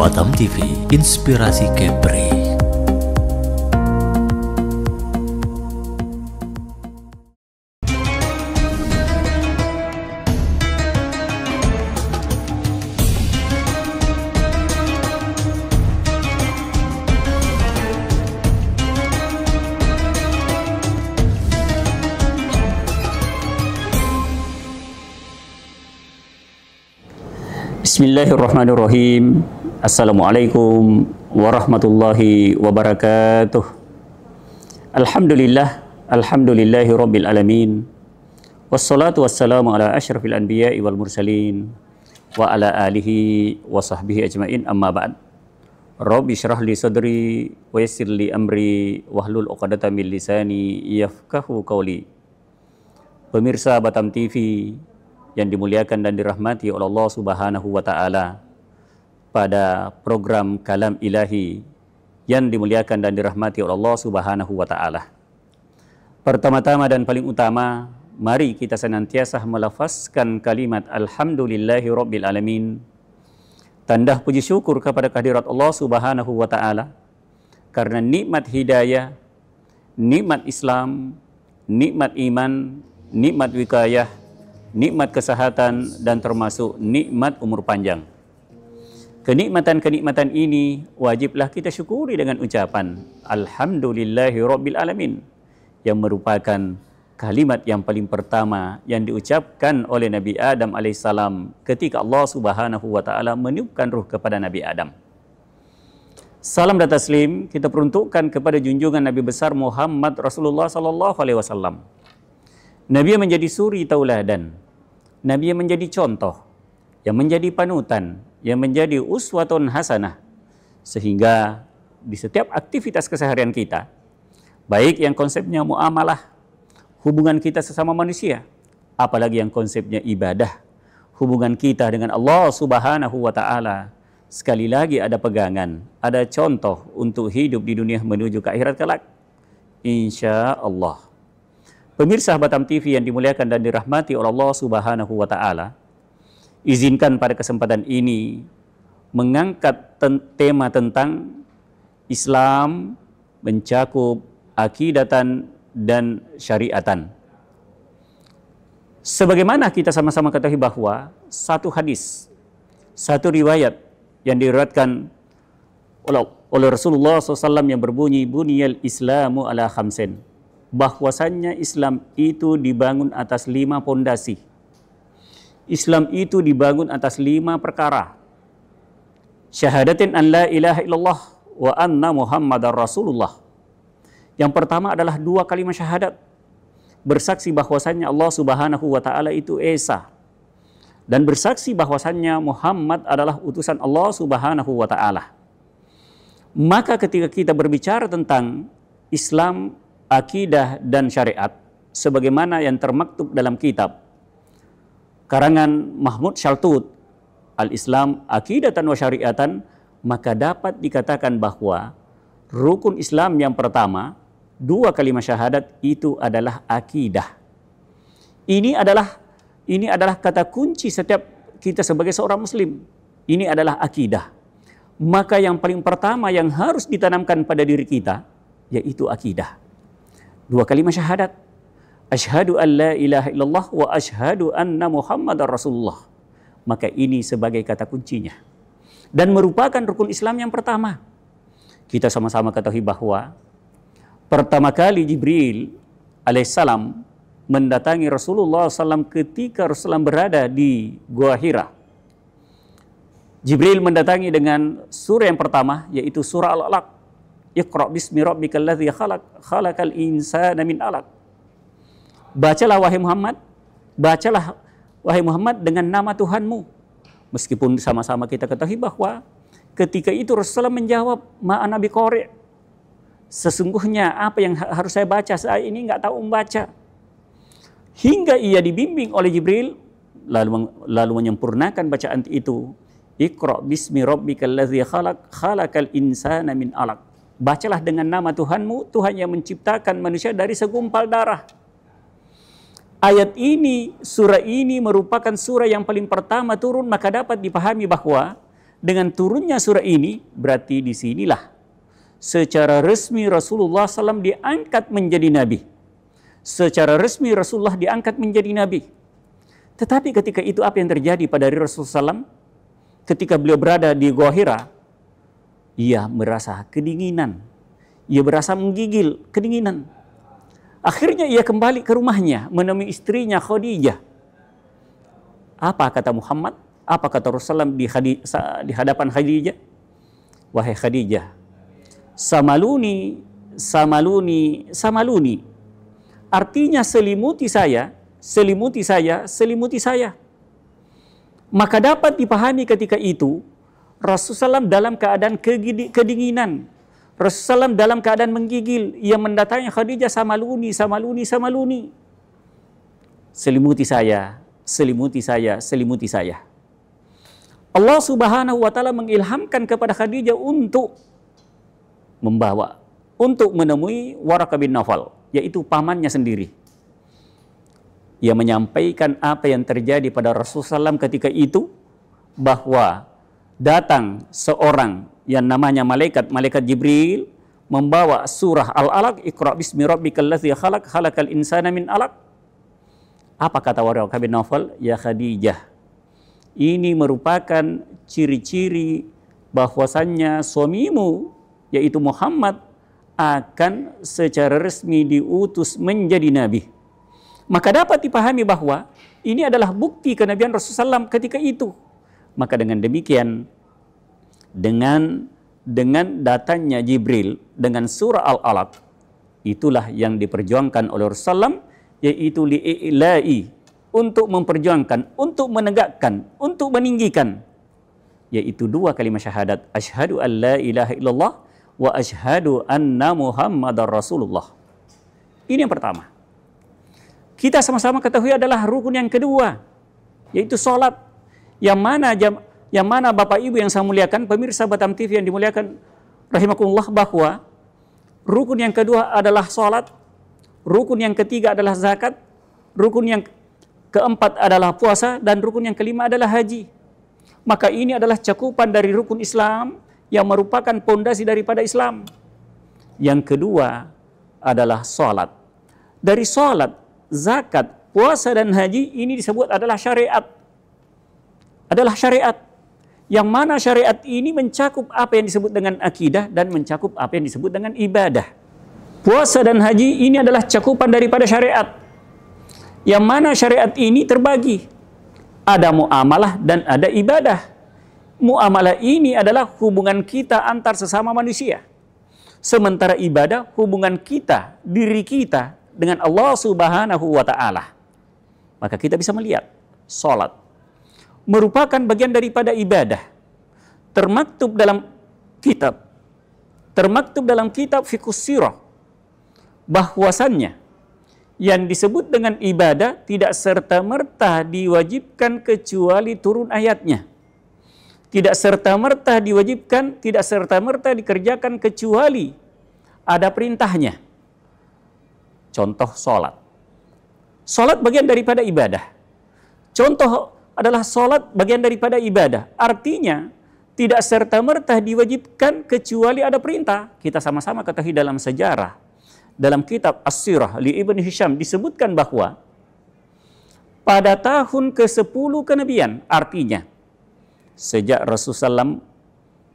Batam TV, inspirasi Kepri. Bismillahirrahmanirrahim. Assalamualaikum warahmatullahi wabarakatuh. Alhamdulillahi rabbil alamin. Wassalatu wassalamu ala asyrafil anbiya'i wal mursalin wa ala alihi wa sahbihi ajmain, amma ba'd. Rabbi syrah li sadri wa yassir li amri wahlul 'uqdatam min lisani yafqahu qawli. Pemirsa Batam TV yang dimuliakan dan dirahmati oleh Allah Subhanahu wa Ta'ala, pada program Kalam Ilahi yang dimuliakan dan dirahmati oleh Allah Subhanahu wa Ta'ala. Pertama-tama dan paling utama, mari kita senantiasa melafazkan kalimat Alhamdulillahi Rabbil Alamin, tanda puji syukur kepada kehadirat Allah Subhanahu wa Ta'ala, karena nikmat hidayah, nikmat Islam, nikmat iman, nikmat wikayah, nikmat kesehatan, dan termasuk nikmat umur panjang. Kenikmatan-kenikmatan ini wajiblah kita syukuri dengan ucapan Alhamdulillahi Rabbil Alamin, yang merupakan kalimat yang paling pertama yang diucapkan oleh Nabi Adam alaihissalam ketika Allah Subhanahu wa Ta'ala meniupkan ruh kepada Nabi Adam. Salam dan taslim kita peruntukkan kepada junjungan Nabi besar Muhammad Rasulullah sallallahu alaihi wasallam. Nabi yang menjadi suri tauladan, Nabi yang menjadi contoh, yang menjadi panutan, yang menjadi uswatun hasanah, sehingga di setiap aktivitas keseharian kita, baik yang konsepnya muamalah, hubungan kita sesama manusia, apalagi yang konsepnya ibadah, hubungan kita dengan Allah Subhanahu wa Ta'ala, sekali lagi ada pegangan, ada contoh untuk hidup di dunia menuju ke akhirat kelak, insya Allah. Pemirsa Batam TV yang dimuliakan dan dirahmati oleh Allah Subhanahu wa Ta'ala, izinkan pada kesempatan ini mengangkat tema tentang Islam mencakup akidatan dan syariatan. Sebagaimana kita sama-sama ketahui bahwa satu hadis, satu riwayat yang diriwayatkan oleh Rasulullah SAW yang berbunyi buniyal Islamu ala khamsin, bahwasannya Islam itu dibangun atas 5 pondasi. Islam itu dibangun atas 5 perkara. Syahadatin an la ilaha illallah wa anna Muhammadar Rasulullah. Yang pertama adalah 2 kalimat syahadat, bersaksi bahwasannya Allah Subhanahu wa Ta'ala itu esa, dan bersaksi bahwasannya Muhammad adalah utusan Allah Subhanahu wa Ta'ala. Maka ketika kita berbicara tentang Islam, akidah dan syariat, sebagaimana yang termaktub dalam kitab karangan Mahmud Shaltut, Al-Islam Aqidatan wa Syariatan, maka dapat dikatakan bahwa rukun Islam yang pertama, 2 kalimat syahadat, itu adalah akidah. Ini adalah kata kunci setiap kita sebagai seorang muslim. Ini adalah akidah. Maka yang paling pertama yang harus ditanamkan pada diri kita, yaitu akidah. 2 kalimat syahadat. Asyhadu an la ilaha illallah wa asyhadu anna Muhammadar Rasulullah. Maka ini sebagai kata kuncinya. Dan merupakan rukun Islam yang pertama. Kita sama-sama ketahui bahwa pertama kali Jibril alaihissalam mendatangi Rasulullah SAW ketika Rasulullah berada di Gua Hira. Jibril mendatangi dengan surah yang pertama, yaitu surah Al-Alaq. Iqra bismi rabbikal ladzi khalaq, khalaqal insana min 'alaq. Bacalah wahai Muhammad dengan nama Tuhanmu. Meskipun sama-sama kita ketahui bahwa ketika itu Rasulullah menjawab, ma'ana biqari'. Sesungguhnya apa yang harus saya baca, saya ini nggak tahu membaca. Hingga ia dibimbing oleh Jibril, lalu menyempurnakan bacaan itu. Iqra bismi rabbikal ladzi khalaq, khalaqal insana min 'alaq. Bacalah dengan nama Tuhanmu, Tuhan yang menciptakan manusia dari segumpal darah. Ayat ini, surah ini merupakan surah yang paling pertama turun, maka dapat dipahami bahwa Dengan turunnya surah ini, berarti disinilah secara resmi Rasulullah SAW diangkat menjadi Nabi. Secara resmi Rasulullah diangkat menjadi Nabi. Tetapi ketika itu apa yang terjadi pada diri Rasulullah SAW? Ketika beliau berada di Gua Hira, ia merasa kedinginan. Ia berasa menggigil, kedinginan. Akhirnya ia kembali ke rumahnya, menemui istrinya Khadijah. Apa kata Muhammad? Apa kata Rasulullah di hadapan Khadijah? Wahai Khadijah, samaluni, samaluni, samaluni. Artinya selimuti saya, selimuti saya, selimuti saya. Maka dapat dipahami ketika itu, Rasulullah SAW dalam keadaan kedinginan. Rasulullah SAW dalam keadaan menggigil. Ia mendatangi Khadijah, samaluni, samaluni, samaluni. Selimuti saya, selimuti saya, selimuti saya. Allah Subhanahu wa Ta'ala mengilhamkan kepada Khadijah untuk membawa, untuk menemui Waraqah bin Nawfal, yaitu pamannya sendiri. Ia menyampaikan apa yang terjadi pada Rasulullah SAW ketika itu, bahwa datang seorang yang namanya malaikat Jibril, membawa surah Al-Alaq, Iqra bismi rabbikal ladzi khalaq, khalaqal insana min alaq. Apa kata Waraqah bin Nawfal? Ya Khadijah, ini merupakan ciri-ciri bahwasannya suamimu, yaitu Muhammad, akan secara resmi diutus menjadi Nabi. Maka dapat dipahami bahwa ini adalah bukti kenabian Rasulullah SAW ketika itu. Maka dengan demikian, dengan datangnya Jibril dengan surah Al-Alaq, itulah yang diperjuangkan oleh Rasulullah SAW, yaitu li'i'la'i, untuk memperjuangkan, untuk menegakkan, untuk meninggikan, yaitu dua kalimat syahadat, asyhadu an la ilaha illallah wa asyhadu anna Muhammadar Rasulullah. Ini yang pertama. Kita sama-sama ketahui adalah rukun yang kedua, yaitu sholat. Yang mana Bapak Ibu yang saya muliakan, pemirsa Batam TV yang dimuliakan rahimakumullah, bahwa rukun yang kedua adalah sholat, rukun yang ketiga adalah zakat, rukun yang keempat adalah puasa, dan rukun yang kelima adalah haji. Maka ini adalah cakupan dari rukun Islam yang merupakan pondasi daripada Islam. Yang kedua adalah sholat. Dari sholat, zakat, puasa, dan haji ini disebut adalah syariat. Adalah syariat. Yang mana syariat ini mencakup apa yang disebut dengan akidah dan mencakup apa yang disebut dengan ibadah. Puasa dan haji ini adalah cakupan daripada syariat. Yang mana syariat ini terbagi. Ada muamalah dan ada ibadah. Muamalah ini adalah hubungan kita antar sesama manusia. Sementara ibadah hubungan kita, diri kita dengan Allah Subhanahu wa Ta'ala. Maka kita bisa melihat salat merupakan bagian daripada ibadah. Termaktub dalam kitab Fiqhus Sirah bahwasannya yang disebut dengan ibadah tidak serta-merta diwajibkan kecuali turun ayatnya. Tidak serta-merta diwajibkan, tidak serta-merta dikerjakan kecuali ada perintahnya. Contoh sholat. Sholat bagian daripada ibadah. Contoh adalah sholat bagian daripada ibadah. Artinya tidak serta-merta diwajibkan kecuali ada perintah. Kita sama-sama ketahui dalam sejarah. Dalam kitab As-Sirah li Ibn Hisham disebutkan bahwa pada tahun ke-10 kenabian, artinya sejak Rasulullah SAW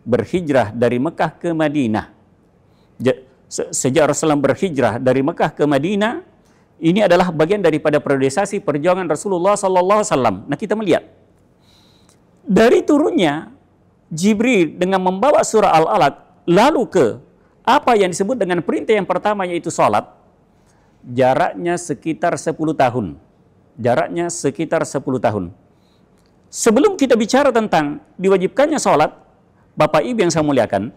berhijrah dari Mekah ke Madinah. Sejak Rasulullah berhijrah dari Mekah ke Madinah, ini adalah bagian daripada periodisasi perjuangan Rasulullah SAW. Nah, kita melihat dari turunnya Jibril dengan membawa surah Al-Alaq lalu ke apa yang disebut dengan perintah yang pertama, yaitu sholat, jaraknya sekitar 10 tahun. Jaraknya sekitar 10 tahun. Sebelum kita bicara tentang diwajibkannya sholat, Bapak Ibu yang saya muliakan,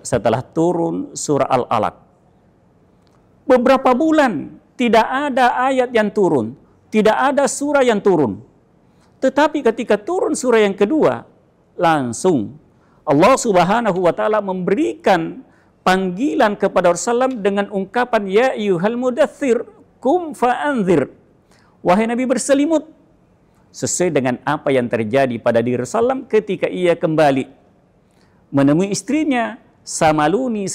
setelah turun surah Al-Alaq, beberapa bulan tidak ada ayat yang turun, tidak ada surah yang turun. Tetapi ketika turun surah yang kedua, langsung Allah Subhanahu wa Ta'ala memberikan panggilan kepada Rasulullah dengan ungkapan ya ayyuhal mudaththir qum fa'anzir. Wahai Nabi berselimut, sesuai dengan apa yang terjadi pada diri Rasulullah ketika ia kembali menemui istrinya, samaluni.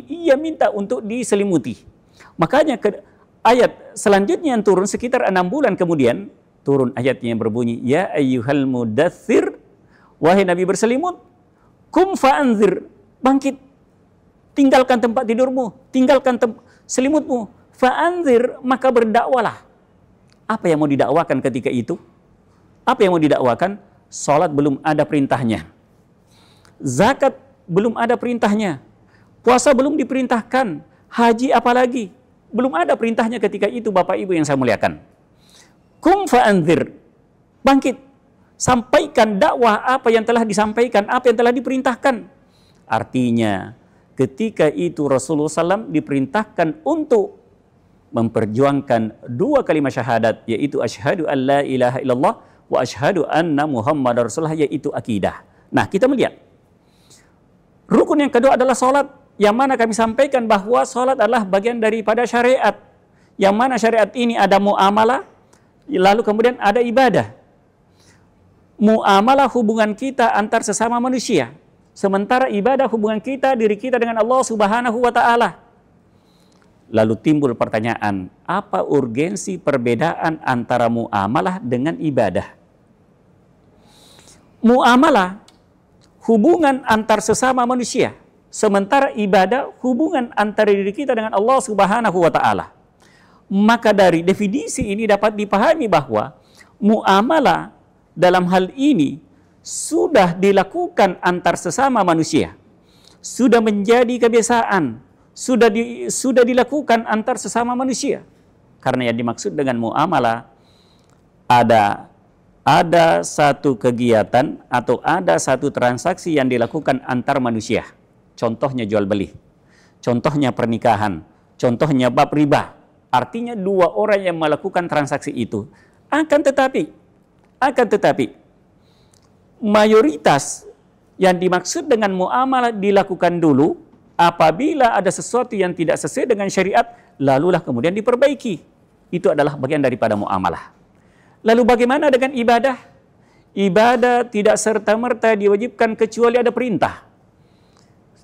Ia minta untuk diselimuti. Makanya ayat selanjutnya yang turun sekitar 6 bulan kemudian, turun ayatnya yang berbunyi, ya ayyuhal mudaththir, wahai Nabi berselimut, kum fa'anzir, bangkit, tinggalkan tempat tidurmu, tinggalkan selimutmu, fa'anzir, maka berdakwalah. Apa yang mau didakwakan ketika itu? Apa yang mau didakwakan? Salat belum ada perintahnya. Zakat belum ada perintahnya. Puasa belum diperintahkan. Haji apalagi? Belum ada perintahnya ketika itu, Bapak Ibu yang saya muliakan. Kum fa'anzir, bangkit, sampaikan dakwah apa yang telah disampaikan, apa yang telah diperintahkan. Artinya, ketika itu Rasulullah SAW diperintahkan untuk memperjuangkan 2 kalimat syahadat, yaitu asyhadu an la ilaha illallah wa asyhadu anna muhammadar rasulullah, yaitu akidah. Nah, kita melihat rukun yang kedua adalah salat, yang mana kami sampaikan bahwa salat adalah bagian daripada syariat, yang mana syariat ini ada muamalah, lalu kemudian ada ibadah. Muamalah hubungan kita antar sesama manusia, sementara ibadah hubungan kita, diri kita dengan Allah Subhanahu wa Ta'ala. Lalu timbul pertanyaan, apa urgensi perbedaan antara muamalah dengan ibadah? Muamalah hubungan antar sesama manusia, sementara ibadah hubungan antara diri kita dengan Allah Subhanahu wa Ta'ala. Maka dari definisi ini dapat dipahami bahwa muamalah dalam hal ini sudah dilakukan antar sesama manusia, sudah menjadi kebiasaan, sudah dilakukan antar sesama manusia. Karena yang dimaksud dengan muamalah ada satu kegiatan atau ada satu transaksi yang dilakukan antar manusia. Contohnya jual beli, contohnya pernikahan, contohnya bab riba. Artinya 2 orang yang melakukan transaksi itu. Akan tetapi mayoritas yang dimaksud dengan muamalah dilakukan dulu apabila ada sesuatu yang tidak sesuai dengan syariat, lalulah kemudian diperbaiki. Itu adalah bagian daripada muamalah. Lalu bagaimana dengan ibadah? Ibadah tidak serta-merta diwajibkan kecuali ada perintah.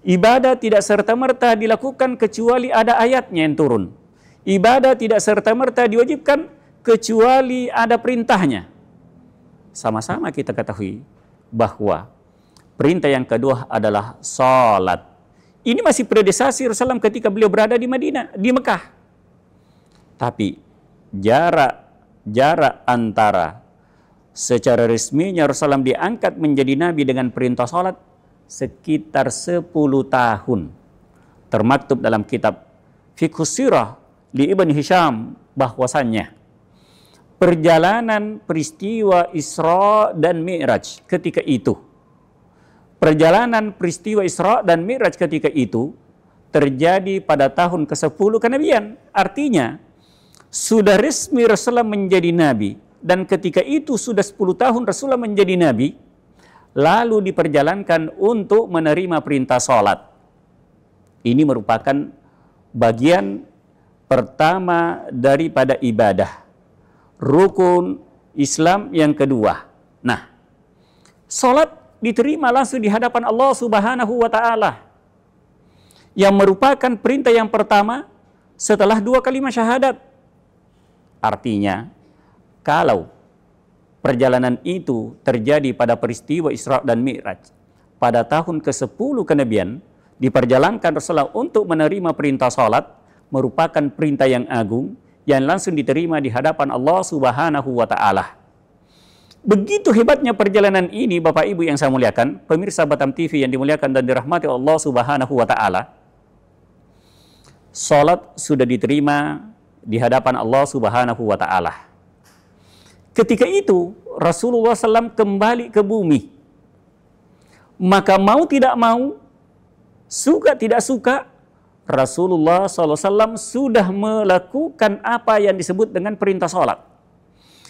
Ibadah tidak serta-merta dilakukan kecuali ada ayatnya yang turun. Ibadah tidak serta-merta diwajibkan kecuali ada perintahnya. Sama-sama kita ketahui bahwa perintah yang kedua adalah salat. Ini masih predesasi Rasulullah ketika beliau berada di Madinah, di Mekah. Tapi jarak antara secara resminya Rasulullah diangkat menjadi nabi dengan perintah salat sekitar 10 tahun. Termaktub dalam kitab Fiqhus Sirah li Ibn Hisham bahwasannya perjalanan peristiwa Isra dan Mi'raj ketika itu, perjalanan peristiwa Isra dan Mi'raj ketika itu terjadi pada tahun ke-10 kenabian. Artinya sudah resmi Rasulullah menjadi nabi, dan ketika itu sudah 10 tahun Rasulullah menjadi nabi, lalu diperjalankan untuk menerima perintah salat. Ini merupakan bagian pertama daripada ibadah, rukun Islam yang kedua. Nah, salat diterima langsung di hadapan Allah Subhanahu wa Ta'ala, yang merupakan perintah yang pertama setelah 2 kalimat syahadat. Artinya, kalau perjalanan itu terjadi pada peristiwa Isra dan Mi'raj pada tahun ke-10 kenabian, diperjalankan Rasulullah untuk menerima perintah salat, merupakan perintah yang agung yang langsung diterima di hadapan Allah Subhanahu wa Ta'ala. Begitu hebatnya perjalanan ini, Bapak Ibu yang saya muliakan, pemirsa Batam TV yang dimuliakan dan dirahmati Allah Subhanahu wa Ta'ala. Salat sudah diterima di hadapan Allah Subhanahu wa Ta'ala. Ketika itu Rasulullah SAW kembali ke bumi. Maka mau tidak mau, suka tidak suka, Rasulullah SAW sudah melakukan apa yang disebut dengan perintah salat.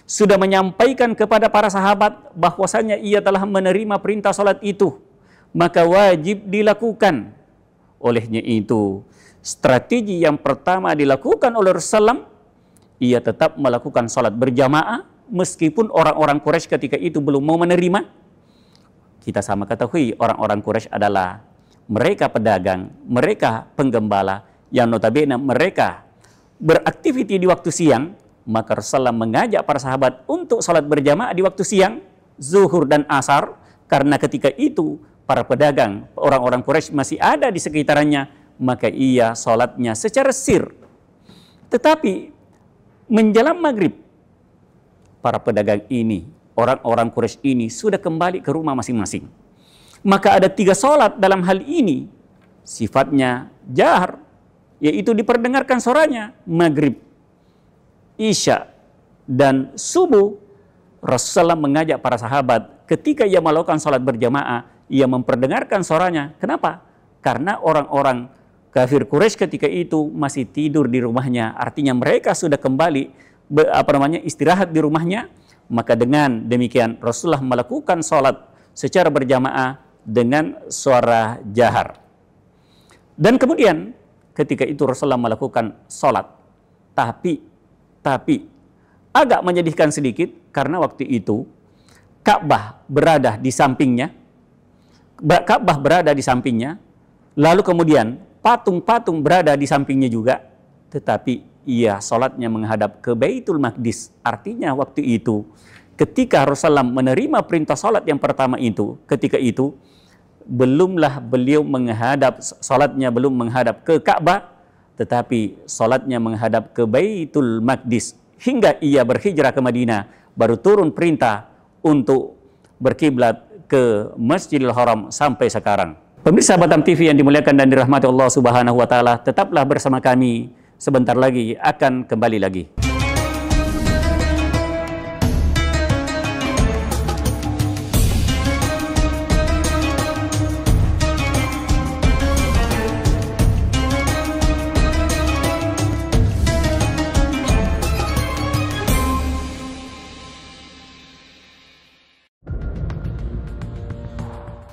Sudah menyampaikan kepada para sahabat bahwasanya ia telah menerima perintah salat itu, maka wajib dilakukan. Olehnya itu, strategi yang pertama dilakukan oleh Rasulullah, ia tetap melakukan salat berjamaah meskipun orang-orang Quraisy ketika itu belum mau menerima. Kita sama ketahui orang-orang Quraisy adalah mereka pedagang, mereka penggembala, yang notabene mereka beraktiviti di waktu siang. Maka Rasulullah mengajak para sahabat untuk salat berjamaah di waktu siang, zuhur dan asar, karena ketika itu para pedagang, orang-orang Quraisy masih ada di sekitarnya, maka ia salatnya secara sir. Tetapi menjelang maghrib, para pedagang ini, orang-orang Quraisy ini sudah kembali ke rumah masing-masing. Maka ada 3 salat dalam hal ini, sifatnya jahar, yaitu diperdengarkan suaranya, maghrib, isya, dan subuh. Rasulullah mengajak para sahabat ketika ia melakukan salat berjamaah, ia memperdengarkan suaranya. Kenapa? Karena orang-orang kafir Quraisy ketika itu masih tidur di rumahnya, artinya mereka sudah kembali istirahat di rumahnya. Maka dengan demikian Rasulullah melakukan salat secara berjamaah dengan suara jahar. Dan kemudian ketika itu Rasulullah melakukan salat, tapi agak menyedihkan sedikit karena waktu itu Ka'bah berada di sampingnya. Lalu kemudian patung-patung berada di sampingnya juga, tetapi ia salatnya menghadap ke Baitul Maqdis. Artinya waktu itu ketika Rasulullah menerima perintah salat yang pertama itu, ketika itu belumlah beliau salatnya belum menghadap ke Ka'bah, tetapi salatnya menghadap ke Baitul Maqdis. Hingga ia berhijrah ke Madinah, baru turun perintah untuk berkiblat ke Masjidil Haram sampai sekarang. Pemirsa Batam TV yang dimuliakan dan dirahmati Allah Subhanahu wa taala, tetaplah bersama kami. Sebentar lagi akan kembali lagi.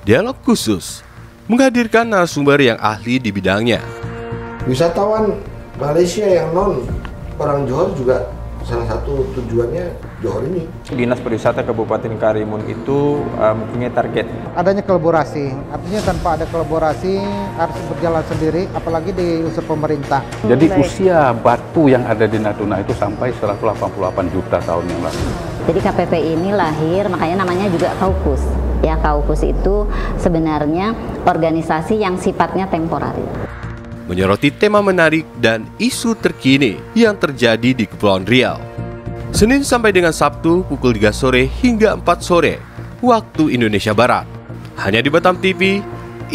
Dialog khusus menghadirkan narasumber yang ahli di bidangnya. Wisatawan Malaysia yang non orang Johor juga salah satu tujuannya Johor ini. Dinas Pariwisata Kabupaten Karimun itu mempunyai target. Adanya kolaborasi, artinya tanpa ada kolaborasi harus berjalan sendiri, apalagi di unsur pemerintah. Jadi usia batu yang ada di Natuna itu sampai 188 juta tahun yang lalu. Jadi KPP ini lahir, makanya namanya juga Kaukus. Ya, Kaukus itu sebenarnya organisasi yang sifatnya temporer. Menyoroti tema menarik dan isu terkini yang terjadi di Kepulauan Riau. Senin sampai dengan Sabtu pukul 3 sore hingga 4 sore waktu Indonesia Barat. Hanya di Batam TV,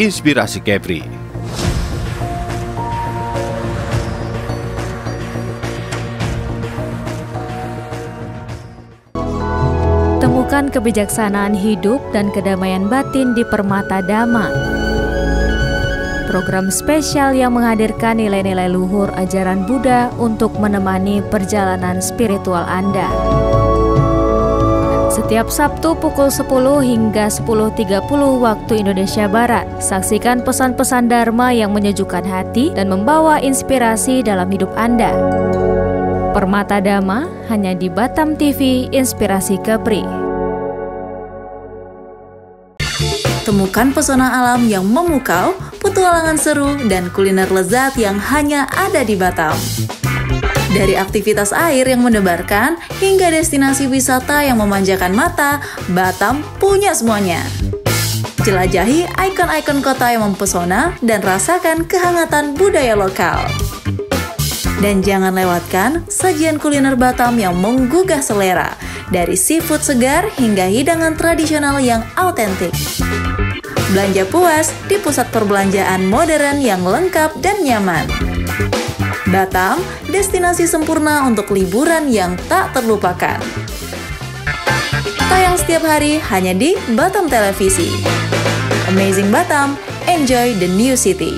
Inspirasi Kepri. Temukan kebijaksanaan hidup dan kedamaian batin di Permata Dhamma. Program spesial yang menghadirkan nilai-nilai luhur ajaran Buddha untuk menemani perjalanan spiritual Anda. Setiap Sabtu pukul 10 hingga 10.30 waktu Indonesia Barat. Saksikan pesan-pesan Dharma yang menyejukkan hati dan membawa inspirasi dalam hidup Anda. Permata Dhamma hanya di Batam TV, Inspirasi Kepri. Temukan pesona alam yang memukau, petualangan seru, dan kuliner lezat yang hanya ada di Batam. Dari aktivitas air yang mendebarkan, hingga destinasi wisata yang memanjakan mata, Batam punya semuanya. Jelajahi ikon-ikon kota yang mempesona dan rasakan kehangatan budaya lokal. Dan jangan lewatkan sajian kuliner Batam yang menggugah selera, dari seafood segar hingga hidangan tradisional yang autentik. Belanja puas di pusat perbelanjaan modern yang lengkap dan nyaman. Batam, destinasi sempurna untuk liburan yang tak terlupakan. Tayang setiap hari hanya di Batam Televisi. Amazing Batam, enjoy the new city.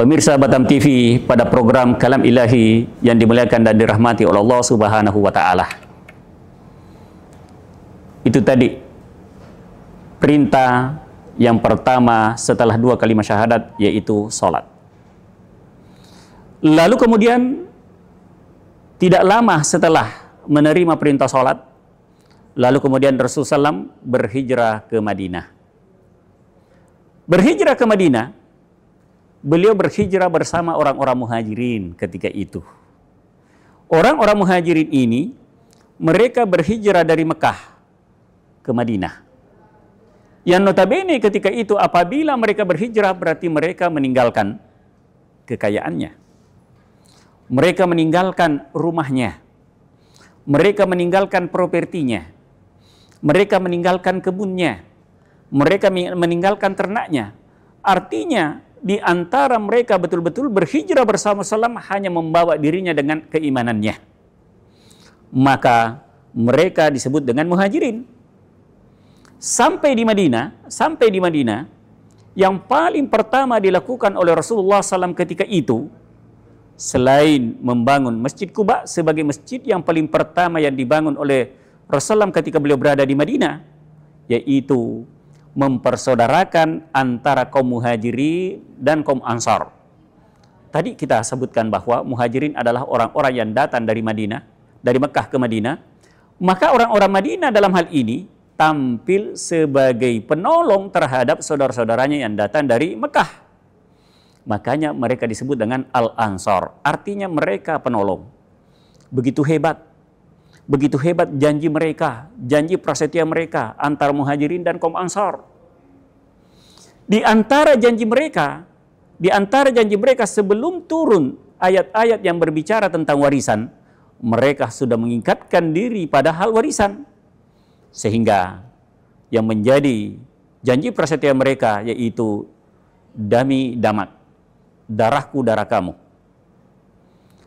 pemirsa Batam TV pada program Kalam Ilahi yang dimuliakan dan dirahmati oleh Allah Subhanahu wa taala. Itu tadi perintah yang pertama setelah 2 kalimat syahadat, yaitu salat. Lalu kemudian tidak lama setelah menerima perintah salat, lalu kemudian Rasulullah SAW berhijrah ke Madinah. Berhijrah ke Madinah, beliau berhijrah bersama orang-orang muhajirin ketika itu. Orang-orang muhajirin ini, mereka berhijrah dari Mekah ke Madinah. Yang notabene ketika itu apabila mereka berhijrah berarti mereka meninggalkan kekayaannya. Mereka meninggalkan rumahnya. Mereka meninggalkan propertinya. Mereka meninggalkan kebunnya. Mereka meninggalkan ternaknya. Artinya di antara mereka betul-betul berhijrah bersama Salam hanya membawa dirinya dengan keimanannya. Maka mereka disebut dengan muhajirin. Sampai di Madinah, yang paling pertama dilakukan oleh Rasulullah SAW ketika itu, selain membangun Masjid Quba sebagai masjid yang paling pertama yang dibangun oleh Rasulullah ketika beliau berada di Madinah, yaitu mempersaudarakan antara kaum muhajirin dan kaum ansar. Tadi kita sebutkan bahwa muhajirin adalah orang-orang yang datang dari Madinah, dari Mekah ke Madinah. Maka orang-orang Madinah dalam hal ini tampil sebagai penolong terhadap saudara-saudaranya yang datang dari Mekah. Makanya mereka disebut dengan Al-Ansar, artinya mereka penolong. Begitu hebat janji mereka, janji prasetya mereka antara muhajirin dan kaum Ansar. Di antara janji mereka sebelum turun ayat-ayat yang berbicara tentang warisan, mereka sudah mengikatkan diri pada hal warisan. Sehingga yang menjadi janji prasetya mereka yaitu dami damak, darahku darah kamu,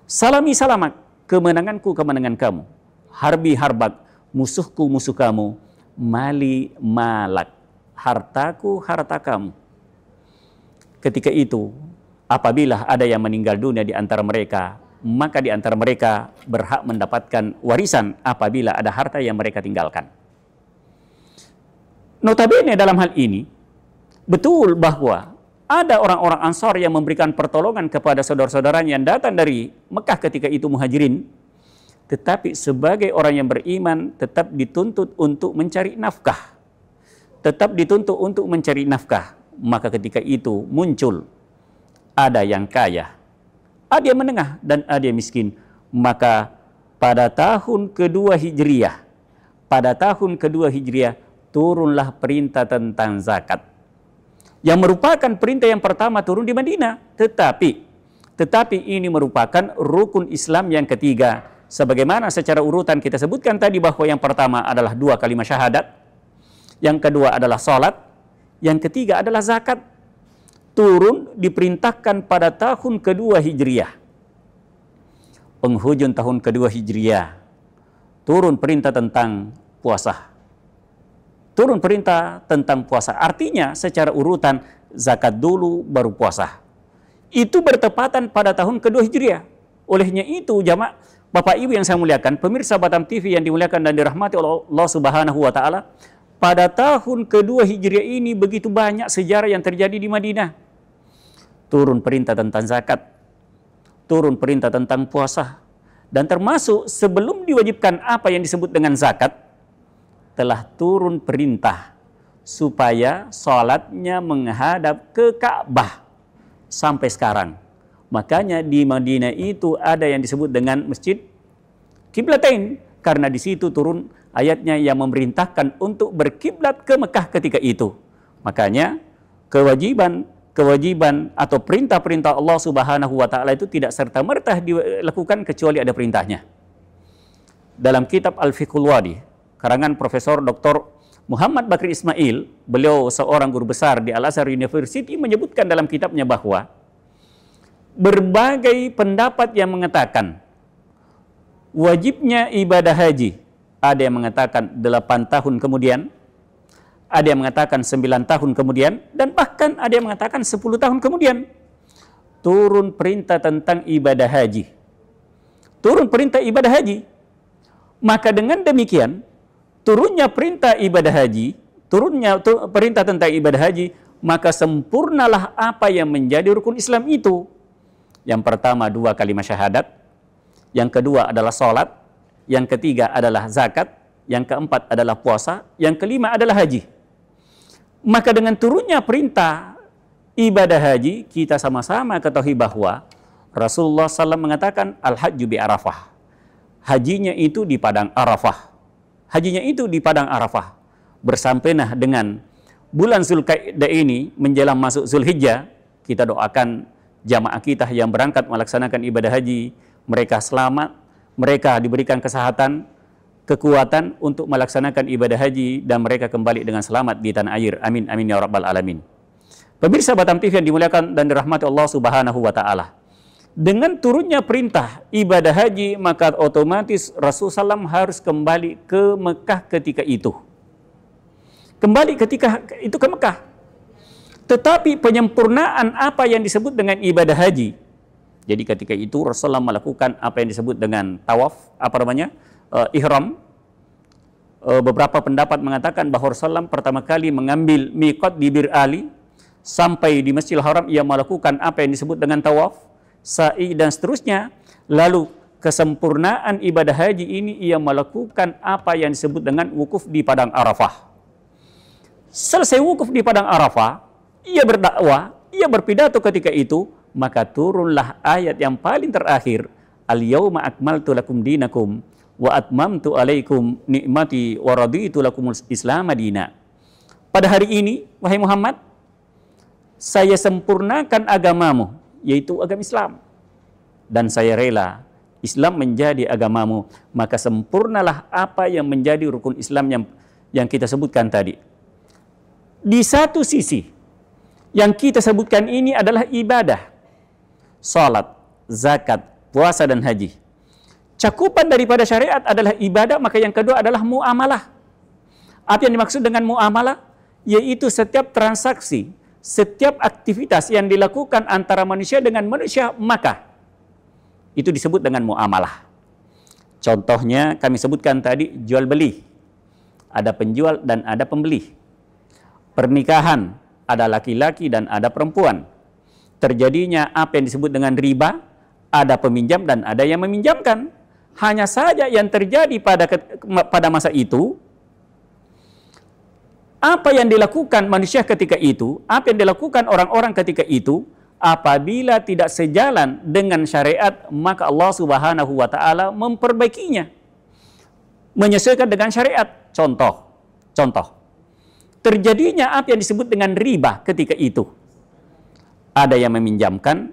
salami salamak, kemenanganku kemenangan kamu, harbi harbak, musuhku musuh kamu, mali malak, hartaku harta kamu. Ketika itu apabila ada yang meninggal dunia di antara mereka, maka di antara mereka berhak mendapatkan warisan apabila ada harta yang mereka tinggalkan. Notabene dalam hal ini betul bahwa ada orang-orang Ansar yang memberikan pertolongan kepada saudara-saudaranya yang datang dari Mekah ketika itu muhajirin. Tetapi sebagai orang yang beriman tetap dituntut untuk mencari nafkah. Maka ketika itu muncul ada yang kaya, ada yang menengah, dan ada yang miskin. Maka pada tahun kedua Hijriah, turunlah perintah tentang zakat, yang merupakan perintah yang pertama turun di Madinah. Tetapi ini merupakan rukun Islam yang ketiga. Sebagaimana secara urutan kita sebutkan tadi bahwa yang pertama adalah 2 kalimat syahadat, yang kedua adalah salat, yang ketiga adalah zakat. Turun diperintahkan pada tahun kedua Hijriah. Penghujung tahun kedua Hijriah, turun perintah tentang puasa. Artinya secara urutan zakat dulu baru puasa. Itu bertepatan pada tahun kedua Hijriah. Olehnya itu jamaah Bapak Ibu yang saya muliakan, pemirsa Batam TV yang dimuliakan dan dirahmati oleh Allah Subhanahu wa taala, pada tahun kedua Hijriah ini begitu banyak sejarah yang terjadi di Madinah. Turun perintah tentang zakat, turun perintah tentang puasa, dan termasuk sebelum diwajibkan apa yang disebut dengan zakat, telah turun perintah supaya sholatnya menghadap ke Ka'bah sampai sekarang. Makanya di Madinah itu ada yang disebut dengan Masjid Qiblatain, karena di situ turun ayatnya yang memerintahkan untuk berkiblat ke Mekah ketika itu. Makanya kewajiban atau perintah-perintah Allah Subhanahu wa taala itu tidak serta-merta dilakukan kecuali ada perintahnya. Dalam kitab Al-Fiqhul Wadi karangan Profesor Dr. Muhammad Bakri Ismail, beliau seorang guru besar di Al-Azhar University, menyebutkan dalam kitabnya bahwa berbagai pendapat yang mengatakan wajibnya ibadah haji, ada yang mengatakan 8 tahun kemudian, ada yang mengatakan 9 tahun kemudian, dan bahkan ada yang mengatakan 10 tahun kemudian. turun perintah tentang ibadah haji. Turun perintah ibadah haji. Maka dengan demikian, turunnya perintah ibadah haji, perintah tentang ibadah haji, maka sempurnalah apa yang menjadi rukun Islam itu. Yang pertama 2 kalimat syahadat, yang kedua adalah sholat, yang ketiga adalah zakat, yang keempat adalah puasa, yang kelima adalah haji. Maka dengan turunnya perintah ibadah haji, kita sama-sama ketahui bahwa Rasulullah SAW mengatakan al-hajju bi Arafah. Hajinya itu di padang Arafah. Hajinya itu di padang Arafah. Bersampailah dengan bulan Zulkaidah ini menjelang masuk Zulhijjah, kita doakan jamaah kita yang berangkat melaksanakan ibadah haji, mereka selamat, mereka diberikan kesehatan, kekuatan untuk melaksanakan ibadah haji, dan mereka kembali dengan selamat di tanah air. Amin, amin ya rabbal alamin. Pemirsa Batam TV yang dimuliakan dan dirahmati Allah Subhanahu wa Ta'ala, dengan turunnya perintah ibadah haji, maka otomatis Rasulullah SAW harus kembali ke Mekah ketika itu. Kembali ketika itu ke Mekah. Tetapi penyempurnaan apa yang disebut dengan ibadah haji, jadi ketika itu Rasulullah melakukan apa yang disebut dengan tawaf, ihram. Beberapa pendapat mengatakan bahwa Rasulullah pertama kali mengambil miqat di Bir Ali, sampai di Masjidil Haram ia melakukan apa yang disebut dengan tawaf, sa'i dan seterusnya. Lalu kesempurnaan ibadah haji ini ia melakukan apa yang disebut dengan wukuf di padang Arafah. Selesai wukuf di padang Arafah, ia berdakwah, ia berpidato ketika itu, maka turunlah ayat yang paling terakhir, al-yauma akmaltu lakum dinakum wa atmamtu alaikum ni'mati wa raditu lakumul Islam madina. Pada hari ini, wahai Muhammad, saya sempurnakan agamamu, yaitu agama Islam, dan saya rela Islam menjadi agamamu. Maka sempurnalah apa yang menjadi rukun Islam yang kita sebutkan tadi. Di satu sisi, yang kita sebutkan ini adalah ibadah, salat, zakat, puasa, dan haji. Cakupan daripada syariat adalah ibadah, maka yang kedua adalah muamalah. Apa yang dimaksud dengan muamalah? Yaitu setiap transaksi, setiap aktivitas yang dilakukan antara manusia dengan manusia, maka itu disebut dengan muamalah. Contohnya kami sebutkan tadi, jual beli. Ada penjual dan ada pembeli. Pernikahan, ada laki-laki dan ada perempuan. Terjadinya apa yang disebut dengan riba, ada peminjam dan ada yang meminjamkan. Hanya saja yang terjadi pada masa itu, apa yang dilakukan manusia ketika itu, apa yang dilakukan orang-orang ketika itu, apabila tidak sejalan dengan syariat, maka Allah Subhanahu wa Ta'ala memperbaikinya, menyesuaikan dengan syariat. Contoh, terjadinya apa yang disebut dengan riba ketika itu. Ada yang meminjamkan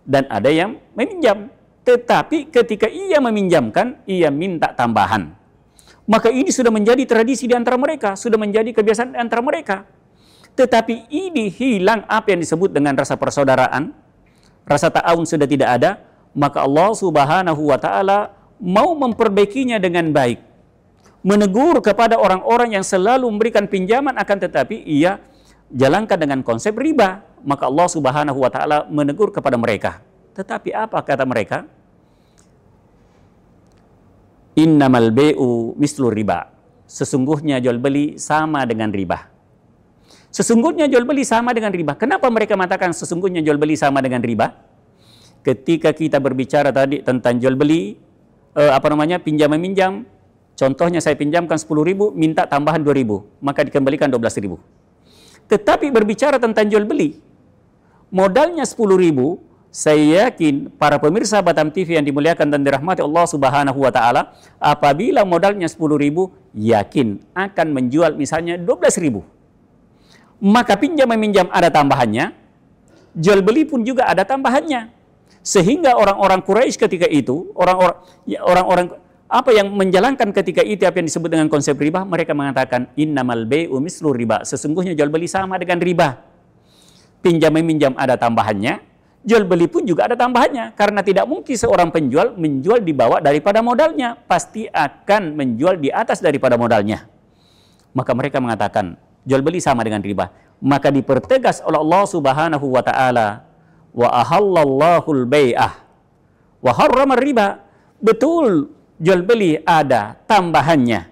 dan ada yang meminjam. Tetapi ketika ia meminjamkan, ia minta tambahan. Maka ini sudah menjadi tradisi di antara mereka, sudah menjadi kebiasaan di antara mereka. Tetapi ini hilang apa yang disebut dengan rasa persaudaraan, rasa ta'awun sudah tidak ada, maka Allah Subhanahu wa Ta'ala mau memperbaikinya dengan baik. Menegur kepada orang-orang yang selalu memberikan pinjaman akan tetapi ia jalankan dengan konsep riba, maka Allah Subhanahu wa Ta'ala menegur kepada mereka. Tetapi apa kata mereka? Innamal bai'u mislu riba. Sesungguhnya jual beli sama dengan riba. Sesungguhnya jual beli sama dengan riba. Kenapa mereka mengatakan sesungguhnya jual beli sama dengan riba? Ketika kita berbicara tadi tentang jual beli, pinjam meminjam, contohnya saya pinjamkan 10.000, minta tambahan 2.000, maka dikembalikan 12.000. Tetapi berbicara tentang jual beli, modalnya 10.000, saya yakin para pemirsa Batam TV yang dimuliakan dan dirahmati Allah Subhanahu wa Ta'ala, apabila modalnya 10.000, yakin akan menjual misalnya 12.000. Maka pinjam meminjam ada tambahannya, jual beli pun juga ada tambahannya. Sehingga orang-orang Quraisy ketika itu, orang-orang apa yang menjalankan ketika itu apa yang disebut dengan konsep riba, mereka mengatakan innamal bai'u mislu riba. Sesungguhnya jual beli sama dengan riba. Pinjam meminjam ada tambahannya, jual beli pun juga ada tambahannya. Karena tidak mungkin seorang penjual menjual di bawah daripada modalnya, pasti akan menjual di atas daripada modalnya. Maka mereka mengatakan jual beli sama dengan riba. Maka dipertegas oleh Allah Subhanahu wa Ta'ala, wa ahallallahul bai'ah wa harramar riba. Betul, jual beli ada tambahannya.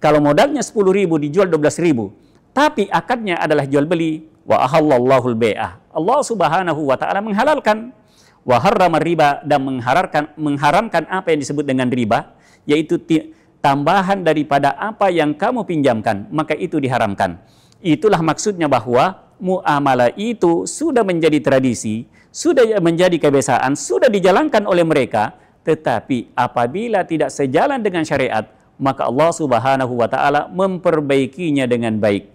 Kalau modalnya 10.000 dijual 12.000, tapi akadnya adalah jual beli, wa ahallallahul bai'ah. Allah Subhanahu wa taala menghalalkan, wa harramar riba, dan mengharamkan apa yang disebut dengan riba, yaitu tambahan daripada apa yang kamu pinjamkan, maka itu diharamkan. Itulah maksudnya bahwa muamalah itu sudah menjadi tradisi, sudah menjadi kebiasaan, sudah dijalankan oleh mereka, tetapi apabila tidak sejalan dengan syariat, maka Allah Subhanahu wa taala memperbaikinya dengan baik.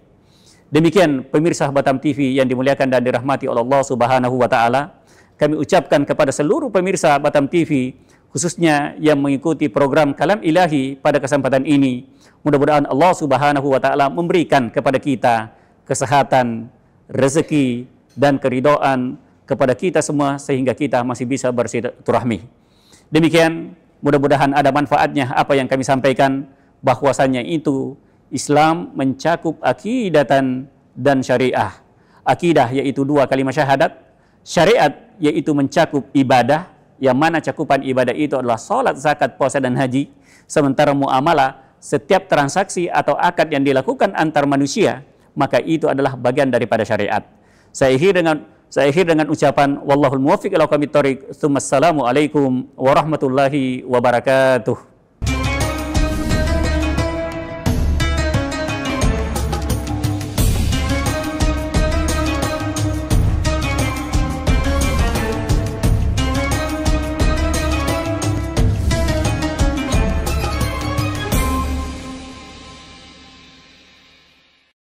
Demikian pemirsa Batam TV yang dimuliakan dan dirahmati oleh Allah Subhanahu wa taala, kami ucapkan kepada seluruh pemirsa Batam TV, khususnya yang mengikuti program Kalam Ilahi pada kesempatan ini, mudah-mudahan Allah Subhanahu wa taala memberikan kepada kita kesehatan, rezeki, dan keridhaan kepada kita semua sehingga kita masih bisa bersilaturahmi. Demikian, mudah-mudahan ada manfaatnya apa yang kami sampaikan, bahwasannya itu Islam mencakup akidatan dan syariah. Akidah yaitu 2 kalimat syahadat, syariat yaitu mencakup ibadah, yang mana cakupan ibadah itu adalah salat, zakat, puasa, dan haji. Sementara muamalah, setiap transaksi atau akad yang dilakukan antar manusia, maka itu adalah bagian daripada syariat. Saya akhir dengan ucapan wallahul muwaffiq ila aqwamit thoriq. Assalamualaikum warahmatullahi wabarakatuh.